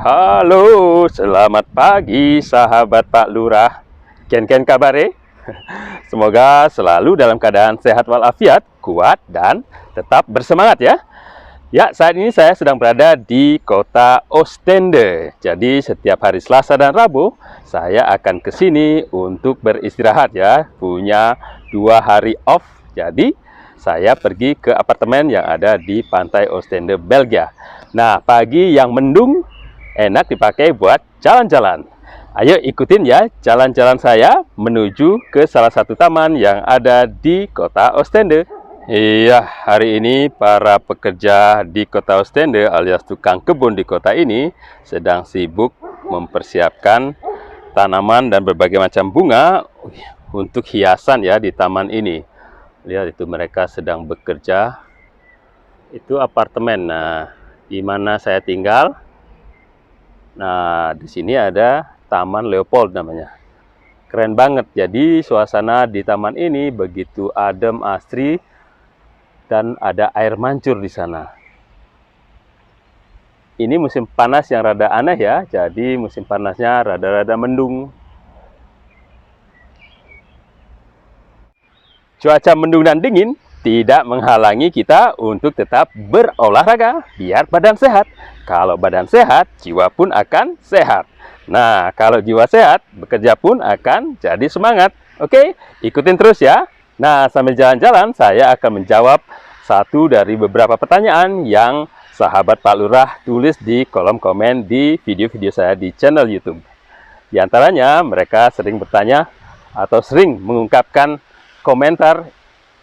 Halo, selamat pagi sahabat Pak Lurah. Ken kabare? Semoga selalu dalam keadaan sehat walafiat, kuat dan tetap bersemangat ya. Ya, saat ini saya sedang berada di kota Oostende. Jadi setiap hari Selasa dan Rabu saya akan ke sini untuk beristirahat ya. Punya 2 hari off. Jadi saya pergi ke apartemen yang ada di pantai Oostende, Belgia. Nah, pagi yang mendung enak dipakai buat jalan-jalan. Ayo ikutin ya jalan-jalan saya menuju ke salah satu taman yang ada di kota Oostende. Iya, hari ini para pekerja di kota Oostende alias tukang kebun di kota ini sedang sibuk mempersiapkan tanaman dan berbagai macam bunga untuk hiasan ya di taman ini. Lihat itu mereka sedang bekerja. Itu apartemen. Nah, di mana saya tinggal. Nah, di sini ada Taman Leopold namanya. Keren banget. Jadi suasana di taman ini begitu adem, asri, dan ada air mancur di sana. Ini musim panas yang rada aneh ya. Jadi musim panasnya rada-rada mendung. Cuaca mendung dan dingin tidak menghalangi kita untuk tetap berolahraga biar badan sehat. Kalau badan sehat, jiwa pun akan sehat. Nah, kalau jiwa sehat, bekerja pun akan jadi semangat. Oke, ikutin terus ya. Nah, sambil jalan-jalan, saya akan menjawab satu dari beberapa pertanyaan yang sahabat Pak Lurah tulis di kolom komen di video-video saya di channel YouTube. Di antaranya, mereka sering bertanya atau sering mengungkapkan komentar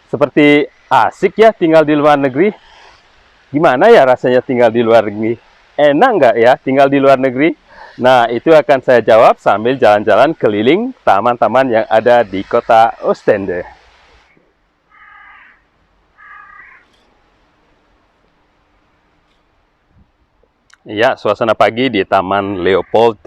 seperti, asik ya tinggal di luar negeri. Gimana ya rasanya tinggal di luar negeri? Enak nggak ya tinggal di luar negeri? Nah, itu akan saya jawab sambil jalan-jalan keliling taman-taman yang ada di kota Oostende. Ya, suasana pagi di Taman Leopold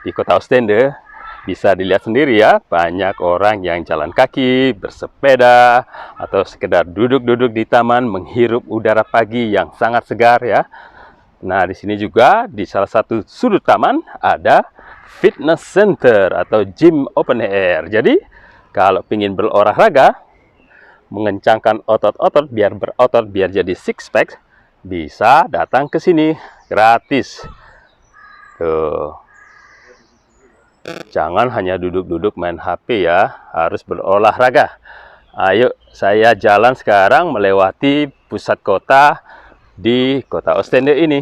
di kota Oostende bisa dilihat sendiri ya, banyak orang yang jalan kaki, bersepeda, atau sekedar duduk-duduk di taman menghirup udara pagi yang sangat segar ya. Nah, di sini juga di salah satu sudut taman ada fitness center atau gym open air. Jadi, kalau ingin berolahraga, mengencangkan otot-otot biar berotot, biar jadi six pack, bisa datang ke sini gratis. Tuh. Jangan hanya duduk-duduk main HP ya, harus berolahraga. Ayo, saya jalan sekarang melewati pusat kota di kota Oostende ini,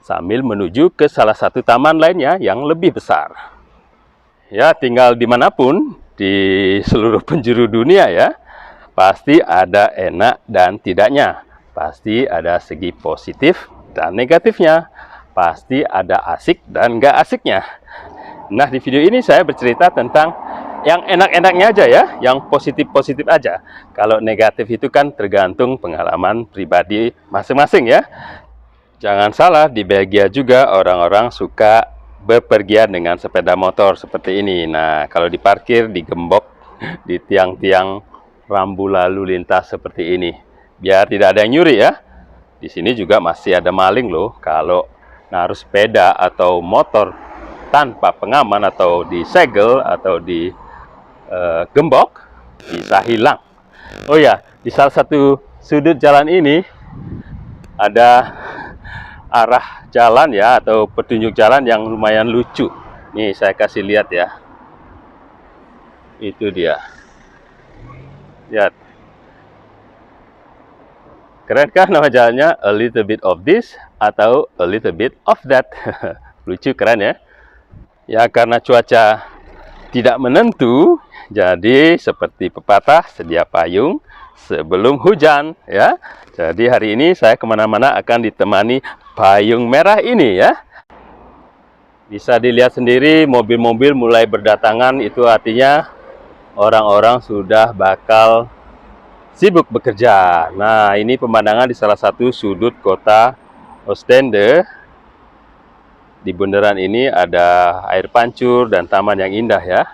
sambil menuju ke salah satu taman lainnya yang lebih besar. Ya, tinggal dimanapun di seluruh penjuru dunia ya, pasti ada enak dan tidaknya. Pasti ada segi positif dan negatifnya. Pasti ada asik dan nggak asiknya. Nah, di video ini saya bercerita tentang yang enak-enaknya aja ya, yang positif-positif aja. Kalau negatif itu kan tergantung pengalaman pribadi masing-masing ya. Jangan salah, di Belgia juga orang-orang suka bepergian dengan sepeda motor seperti ini. Nah, kalau diparkir, digembok di tiang-tiang rambu lalu lintas seperti ini, biar tidak ada yang nyuri ya. Di sini juga masih ada maling loh, kalau naruh sepeda atau motor tanpa pengaman atau disegel atau digembok, bisa hilang. Oh ya, di salah satu sudut jalan ini ada arah jalan ya, atau petunjuk jalan yang lumayan lucu. Nih, saya kasih lihat ya. Itu dia. Lihat. Keren kan nama jalannya? A little bit of this atau a little bit of that. Lucu, keren ya. Ya, karena cuaca tidak menentu, jadi seperti pepatah, sedia payung sebelum hujan ya. Jadi hari ini saya kemana-mana akan ditemani payung merah ini ya. Bisa dilihat sendiri mobil-mobil mulai berdatangan, itu artinya orang-orang sudah bakal sibuk bekerja. Nah, ini pemandangan di salah satu sudut kota Oostende. Di bundaran ini ada air pancur dan taman yang indah ya.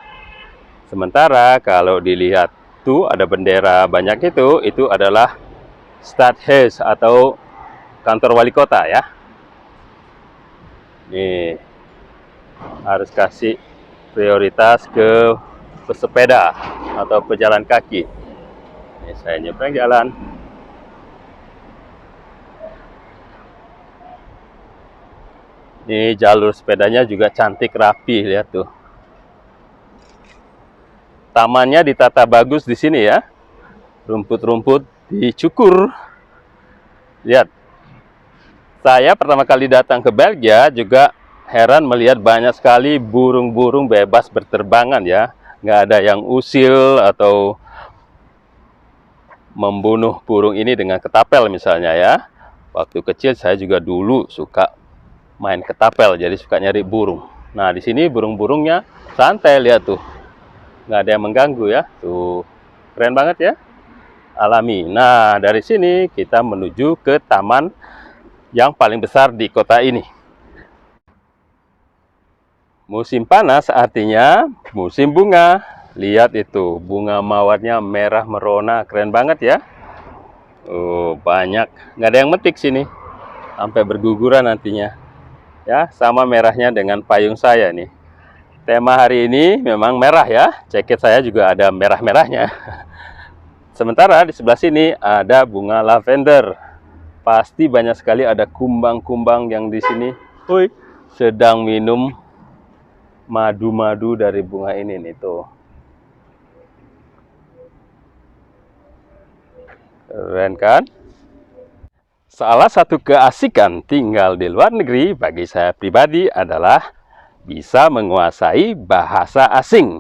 Sementara kalau dilihat tuh ada bendera banyak itu adalah Stadhuis atau kantor wali kota ya. Nih, harus kasih prioritas ke pesepeda atau pejalan kaki. Ini saya nyebrang jalan. Ini jalur sepedanya juga cantik rapi, lihat tuh. Tamannya ditata bagus di sini ya. Rumput-rumput dicukur. Lihat. Saya pertama kali datang ke Belgia juga heran melihat banyak sekali burung-burung bebas berterbangan ya. Nggak ada yang usil atau membunuh burung ini dengan ketapel misalnya ya. Waktu kecil saya juga dulu suka main ketapel, jadi suka nyari burung. Nah, di sini burung-burungnya santai, lihat tuh. Nggak ada yang mengganggu ya. Tuh, keren banget ya. Alami. Nah, dari sini kita menuju ke taman yang paling besar di kota ini. Musim panas artinya musim bunga. Lihat itu, bunga mawarnya merah merona, keren banget ya. Oh, banyak. Nggak ada yang metik sini. Sampai berguguran nantinya. Ya, sama merahnya dengan payung saya nih. Tema hari ini memang merah ya. Jaket saya juga ada merah-merahnya. Sementara di sebelah sini ada bunga lavender. Pasti banyak sekali ada kumbang-kumbang yang di sini. Woi, sedang minum madu-madu dari bunga ini nih tuh. Keren kan? Salah satu keasikan tinggal di luar negeri bagi saya pribadi adalah bisa menguasai bahasa asing.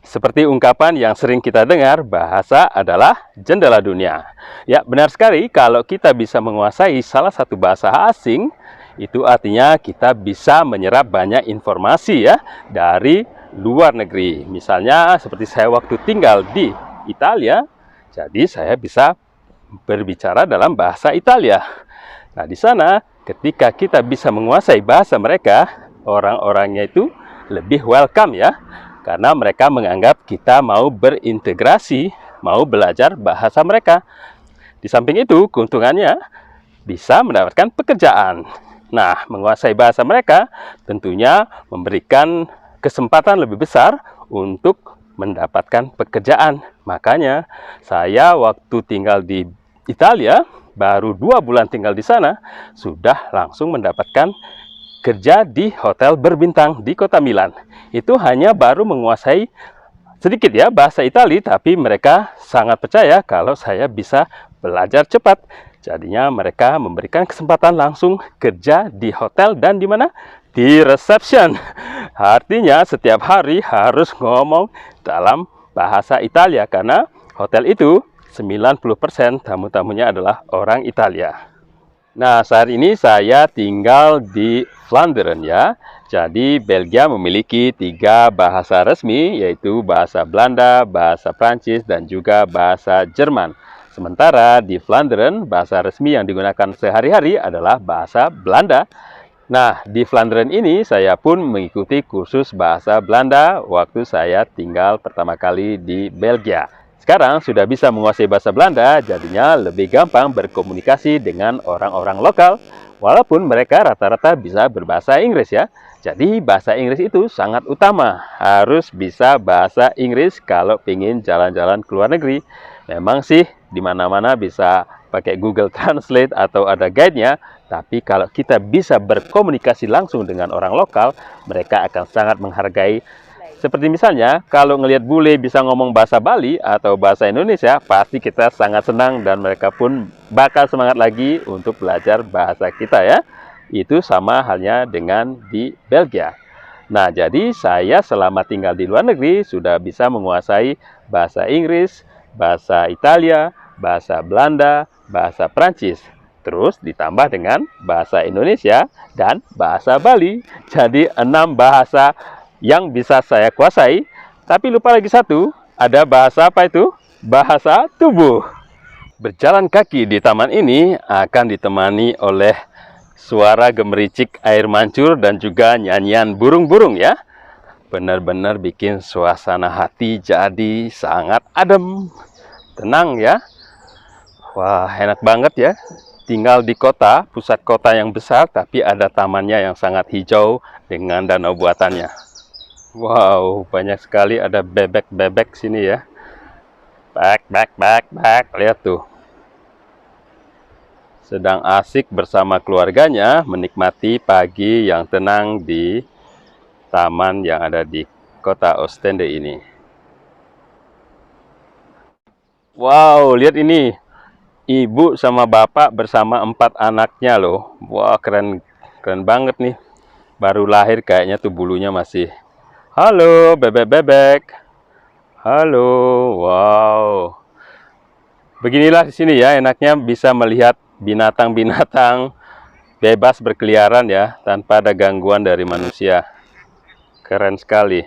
Seperti ungkapan yang sering kita dengar, bahasa adalah jendela dunia. Ya, benar sekali, kalau kita bisa menguasai salah satu bahasa asing, itu artinya kita bisa menyerap banyak informasi ya dari luar negeri. Misalnya seperti saya waktu tinggal di Italia, jadi saya bisa berbicara dalam bahasa Italia. Nah, di sana ketika kita bisa menguasai bahasa mereka, orang-orangnya itu lebih welcome ya. Karena mereka menganggap kita mau berintegrasi, mau belajar bahasa mereka. Di samping itu, keuntungannya bisa mendapatkan pekerjaan. Nah, menguasai bahasa mereka tentunya memberikan kesempatan lebih besar untuk mendapatkan pekerjaan. Makanya, saya waktu tinggal di Italia, baru 2 bulan tinggal di sana, sudah langsung mendapatkan kerja di hotel berbintang di kota Milan. Itu hanya baru menguasai sedikit ya bahasa Italia, tapi mereka sangat percaya kalau saya bisa belajar cepat. Jadinya mereka memberikan kesempatan langsung kerja di hotel dan di mana? Di reception. Artinya setiap hari harus ngomong dalam bahasa Italia karena hotel itu 90% tamu-tamunya adalah orang Italia. Nah, saat ini saya tinggal di Vlaanderen ya. Jadi Belgia memiliki 3 bahasa resmi, yaitu bahasa Belanda, bahasa Prancis, dan juga bahasa Jerman. Sementara di Vlaanderen, bahasa resmi yang digunakan sehari-hari adalah bahasa Belanda. Nah, di Vlaanderen ini saya pun mengikuti kursus bahasa Belanda waktu saya tinggal pertama kali di Belgia. Sekarang sudah bisa menguasai bahasa Belanda, jadinya lebih gampang berkomunikasi dengan orang-orang lokal, walaupun mereka rata-rata bisa berbahasa Inggris ya. Jadi bahasa Inggris itu sangat utama, harus bisa bahasa Inggris kalau ingin jalan-jalan ke luar negeri. Memang sih di mana-mana bisa pakai Google Translate atau ada guide-nya, tapi kalau kita bisa berkomunikasi langsung dengan orang lokal, mereka akan sangat menghargai. Seperti misalnya, kalau ngelihat bule bisa ngomong bahasa Bali atau bahasa Indonesia, pasti kita sangat senang dan mereka pun bakal semangat lagi untuk belajar bahasa kita ya. Itu sama halnya dengan di Belgia. Nah, jadi saya selama tinggal di luar negeri sudah bisa menguasai bahasa Inggris, bahasa Italia, bahasa Belanda, bahasa Prancis. Terus ditambah dengan bahasa Indonesia dan bahasa Bali. Jadi 6 bahasa yang bisa saya kuasai, tapi lupa lagi satu, ada bahasa apa itu? Bahasa tubuh. Berjalan kaki di taman ini akan ditemani oleh suara gemericik air mancur dan juga nyanyian burung-burung ya. Benar-benar bikin suasana hati jadi sangat adem, tenang ya. Wah, enak banget ya. tinggal di kota, pusat kota yang besar, tapi ada tamannya yang sangat hijau dengan danau buatannya. Wow, banyak sekali ada bebek-bebek sini ya. Bek, lihat tuh. Sedang asik bersama keluarganya menikmati pagi yang tenang di taman yang ada di kota Oostende ini. Wow, lihat ini. Ibu sama bapak bersama 4 anaknya loh. Wah, keren banget nih. Baru lahir kayaknya tuh bulunya masih. Halo, bebek-bebek. Halo, wow. Beginilah di sini ya, enaknya bisa melihat binatang-binatang bebas berkeliaran ya, tanpa ada gangguan dari manusia. Keren sekali.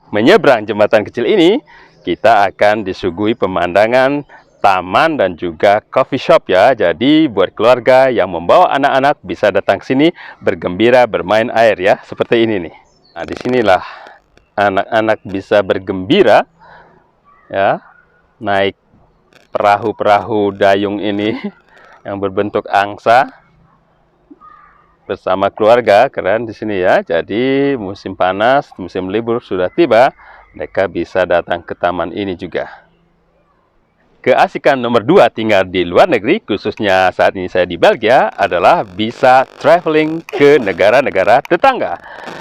Menyeberang jembatan kecil ini, kita akan disuguhi pemandangan taman dan juga coffee shop ya. Jadi buat keluarga yang membawa anak-anak bisa datang ke sini bergembira bermain air ya, seperti ini nih. Nah, disinilah anak-anak bisa bergembira ya, naik perahu-perahu dayung ini yang berbentuk angsa bersama keluarga. Keren di sini ya. Jadi musim panas, musim libur sudah tiba, mereka bisa datang ke taman ini juga. Keasikan nomor 2 tinggal di luar negeri, khususnya saat ini saya di Belgia, adalah bisa traveling ke negara-negara tetangga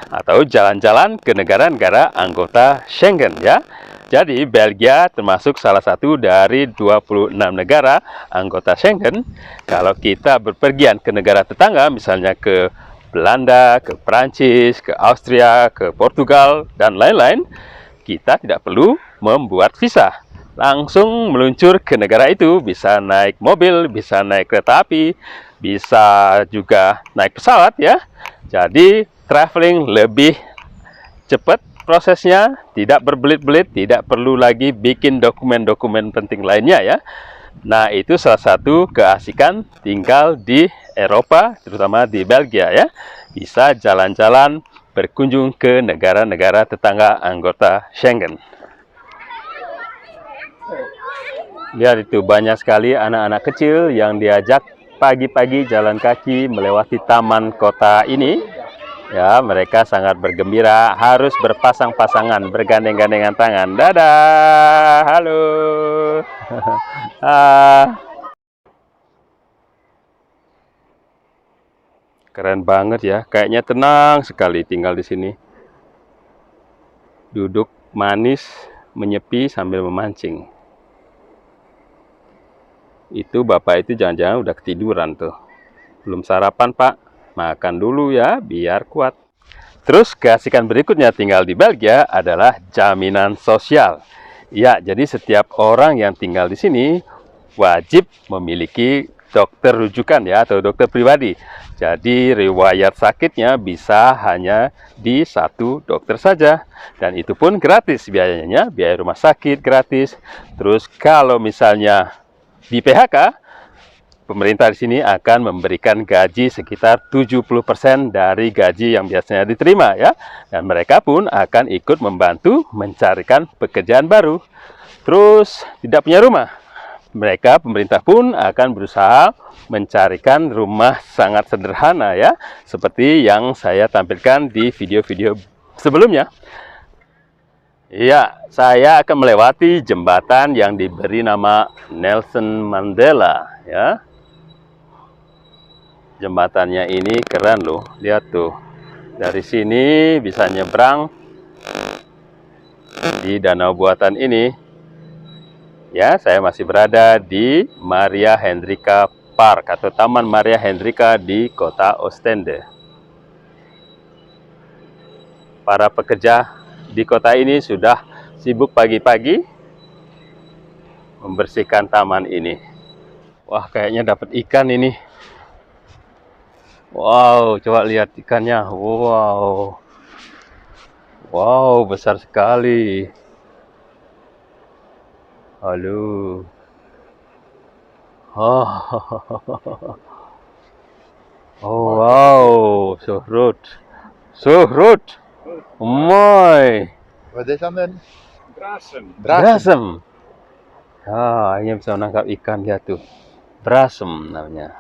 atau jalan-jalan ke negara-negara anggota Schengen ya. Jadi Belgia termasuk salah satu dari 26 negara anggota Schengen. Kalau kita berpergian ke negara tetangga, misalnya ke Belanda, ke Prancis, ke Austria, ke Portugal, dan lain-lain, kita tidak perlu membuat visa. Langsung meluncur ke negara itu, bisa naik mobil, bisa naik kereta api, bisa juga naik pesawat ya. Jadi traveling lebih cepat prosesnya, tidak berbelit-belit, tidak perlu lagi bikin dokumen-dokumen penting lainnya ya. Nah, itu salah satu keasikan tinggal di Eropa, terutama di Belgia ya. Bisa jalan-jalan berkunjung ke negara-negara tetangga anggota Schengen. Lihat itu, banyak sekali anak-anak kecil yang diajak pagi-pagi jalan kaki melewati taman kota ini. Ya, mereka sangat bergembira, harus berpasang-pasangan, bergandeng-gandengan tangan. Dadah, halo. Keren banget ya, kayaknya tenang sekali tinggal di sini. Duduk manis, menyepi sambil memancing. Itu bapak itu jangan-jangan udah ketiduran tuh. Belum sarapan pak, makan dulu ya biar kuat. Terus keasikan berikutnya tinggal di Belgia adalah jaminan sosial. Ya, jadi setiap orang yang tinggal di sini wajib memiliki dokter rujukan ya, atau dokter pribadi. Jadi riwayat sakitnya bisa hanya di satu dokter saja. Dan itu pun gratis biayanya, biaya rumah sakit gratis. Terus kalau misalnya di PHK, pemerintah di sini akan memberikan gaji sekitar 70% dari gaji yang biasanya diterima ya. Dan mereka pun akan ikut membantu mencarikan pekerjaan baru. Terus tidak punya rumah, mereka pemerintah pun akan berusaha mencarikan rumah sangat sederhana ya, seperti yang saya tampilkan di video-video sebelumnya. Ya, saya akan melewati jembatan yang diberi nama Nelson Mandela ya. Jembatannya ini keren loh, lihat tuh. Dari sini bisa nyebrang di danau buatan ini. Ya, saya masih berada di Maria Hendrika Park atau Taman Maria Hendrika di kota Oostende. Para pekerja di kota ini sudah sibuk pagi-pagi membersihkan taman ini. Wah, kayaknya dapat ikan ini. Wow, coba lihat ikannya. Wow. Wow, besar sekali. Halo. Oh, oh wow, so rood. So rood. Mooi. Wat is dan? Brasem. Brasem. Ah, hanya bisa menangkap ikan dia tuh. Brasem namanya.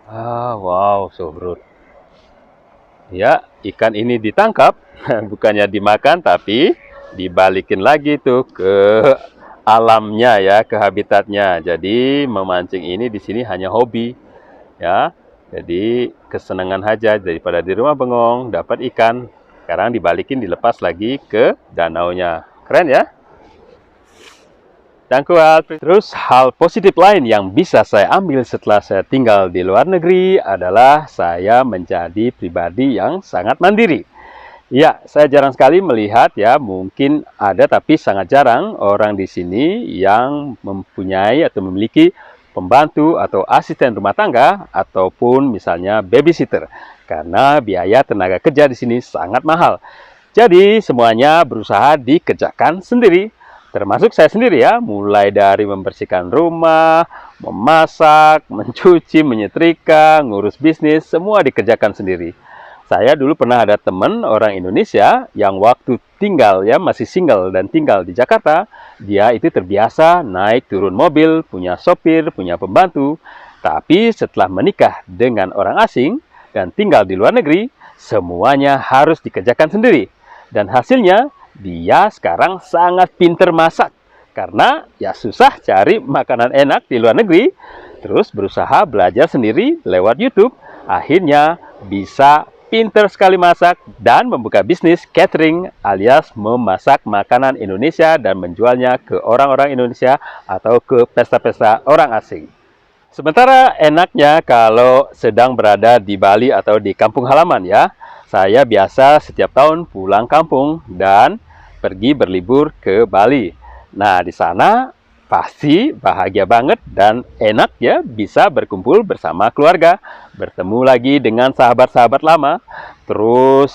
Wow, so bro. Ya, ikan ini ditangkap, bukannya dimakan, tapi dibalikin lagi tuh ke alamnya ya, ke habitatnya. Jadi memancing ini di sini hanya hobi ya. Jadi kesenangan aja daripada di rumah bengong dapat ikan. Sekarang dibalikin dilepas lagi ke danaunya. Keren ya? Dankjewel. Terus hal positif lain yang bisa saya ambil setelah saya tinggal di luar negeri adalah saya menjadi pribadi yang sangat mandiri. Ya, saya jarang sekali melihat ya, mungkin ada tapi sangat jarang orang di sini yang mempunyai atau memiliki pembantu atau asisten rumah tangga ataupun misalnya babysitter. Karena biaya tenaga kerja di sini sangat mahal. Jadi semuanya berusaha dikerjakan sendiri. Termasuk saya sendiri ya, mulai dari membersihkan rumah, memasak, mencuci, menyetrika, ngurus bisnis, semua dikerjakan sendiri. Saya dulu pernah ada teman orang Indonesia yang waktu tinggal ya, masih single dan tinggal di Jakarta, dia itu terbiasa naik turun mobil, punya sopir, punya pembantu. Tapi setelah menikah dengan orang asing dan tinggal di luar negeri, semuanya harus dikerjakan sendiri. Dan hasilnya dia sekarang sangat pinter masak. Karena ya susah cari makanan enak di luar negeri. Terus berusaha belajar sendiri lewat YouTube. Akhirnya bisa pinter sekali masak dan membuka bisnis catering alias memasak makanan Indonesia dan menjualnya ke orang-orang Indonesia atau ke pesta-pesta orang asing. Sementara enaknya kalau sedang berada di Bali atau di kampung halaman ya. Saya biasa setiap tahun pulang kampung dan pergi berlibur ke Bali. Nah, di sana pasti bahagia banget dan enak ya bisa berkumpul bersama keluarga, bertemu lagi dengan sahabat-sahabat lama, terus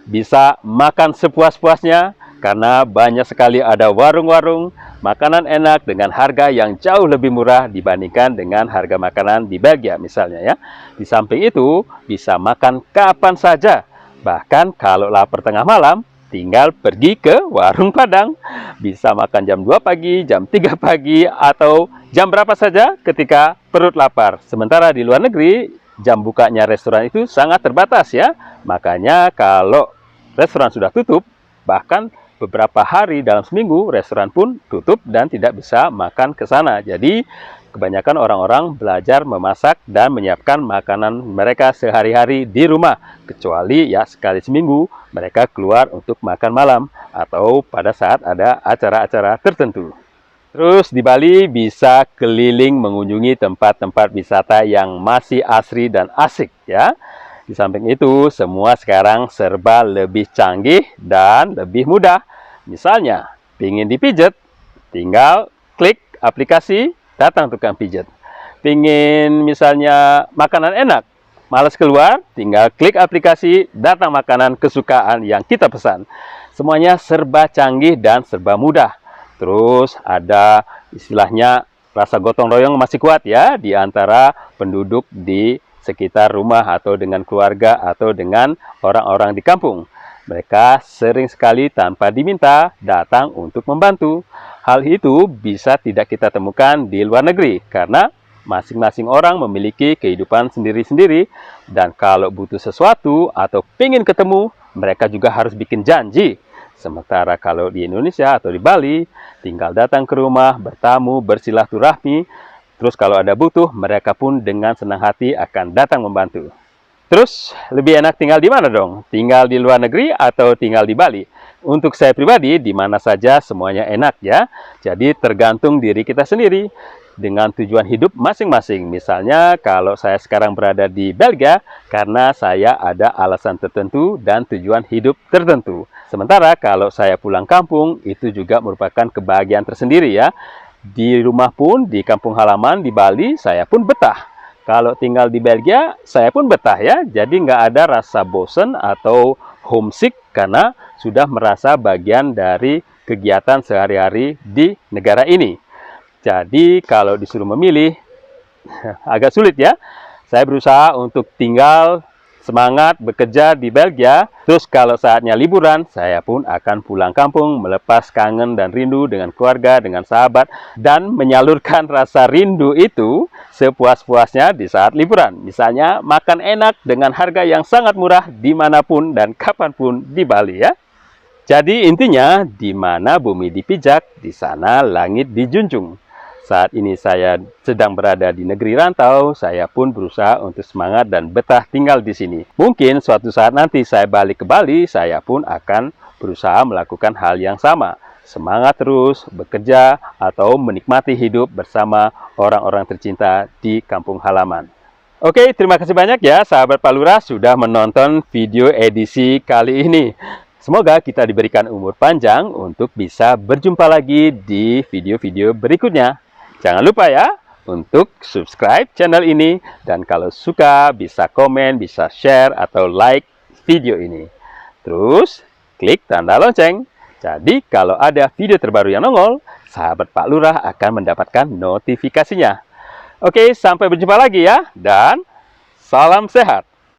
bisa makan sepuas-puasnya karena banyak sekali ada warung-warung makanan enak dengan harga yang jauh lebih murah dibandingkan dengan harga makanan di Belgia misalnya ya. Di samping itu bisa makan kapan saja. Bahkan kalau lapar tengah malam tinggal pergi ke warung Padang. Bisa makan jam 2 pagi, jam 3 pagi atau jam berapa saja ketika perut lapar. Sementara di luar negeri jam bukanya restoran itu sangat terbatas ya. Makanya kalau restoran sudah tutup, bahkan beberapa hari dalam seminggu restoran pun tutup dan tidak bisa makan ke sana. Jadi kebanyakan orang-orang belajar memasak dan menyiapkan makanan mereka sehari-hari di rumah. Kecuali ya sekali seminggu mereka keluar untuk makan malam atau pada saat ada acara-acara tertentu. Terus di Bali bisa keliling mengunjungi tempat-tempat wisata yang masih asri dan asik ya. Di samping itu, semua sekarang serba lebih canggih dan lebih mudah. Misalnya, pingin dipijet, tinggal klik aplikasi, datang tukang pijet. Pingin misalnya makanan enak, malas keluar, tinggal klik aplikasi, datang makanan kesukaan yang kita pesan. Semuanya serba canggih dan serba mudah. Terus ada istilahnya rasa gotong royong masih kuat ya di antara penduduk di sekitar rumah atau dengan keluarga atau dengan orang-orang di kampung. Mereka sering sekali tanpa diminta datang untuk membantu. Hal itu bisa tidak kita temukan di luar negeri karena masing-masing orang memiliki kehidupan sendiri-sendiri dan kalau butuh sesuatu atau pengen ketemu, mereka juga harus bikin janji. Sementara kalau di Indonesia atau di Bali, tinggal datang ke rumah, bertamu, bersilaturahmi. Terus kalau ada butuh, mereka pun dengan senang hati akan datang membantu. Terus lebih enak tinggal di mana dong? Tinggal di luar negeri atau tinggal di Bali? Untuk saya pribadi, di mana saja semuanya enak ya. Jadi tergantung diri kita sendiri dengan tujuan hidup masing-masing. Misalnya kalau saya sekarang berada di Belgia karena saya ada alasan tertentu dan tujuan hidup tertentu. Sementara kalau saya pulang kampung itu juga merupakan kebahagiaan tersendiri ya. Di rumah pun, di kampung halaman di Bali, saya pun betah. Kalau tinggal di Belgia, saya pun betah ya. Jadi nggak ada rasa bosen atau homesick karena sudah merasa bagian dari kegiatan sehari-hari di negara ini. Jadi kalau disuruh memilih, agak sulit ya. Saya berusaha untuk tinggal semangat bekerja di Belgia. Terus kalau saatnya liburan, saya pun akan pulang kampung, melepas kangen dan rindu dengan keluarga, dengan sahabat, dan menyalurkan rasa rindu itu sepuas-puasnya di saat liburan. Misalnya makan enak dengan harga yang sangat murah dimanapun dan kapanpun di Bali ya. Jadi intinya, di mana bumi dipijak, di sana langit dijunjung. Saat ini saya sedang berada di negeri rantau, saya pun berusaha untuk semangat dan betah tinggal di sini. Mungkin suatu saat nanti saya balik ke Bali, saya pun akan berusaha melakukan hal yang sama. Semangat terus, bekerja, atau menikmati hidup bersama orang-orang tercinta di kampung halaman. Oke, terima kasih banyak ya sahabat Pak Lurah sudah menonton video edisi kali ini. Semoga kita diberikan umur panjang untuk bisa berjumpa lagi di video-video berikutnya. Jangan lupa ya untuk subscribe channel ini, dan kalau suka bisa komen, bisa share atau like video ini. Terus klik tanda lonceng. Jadi kalau ada video terbaru yang nongol, sahabat Pak Lurah akan mendapatkan notifikasinya. Oke, sampai berjumpa lagi ya, dan salam sehat.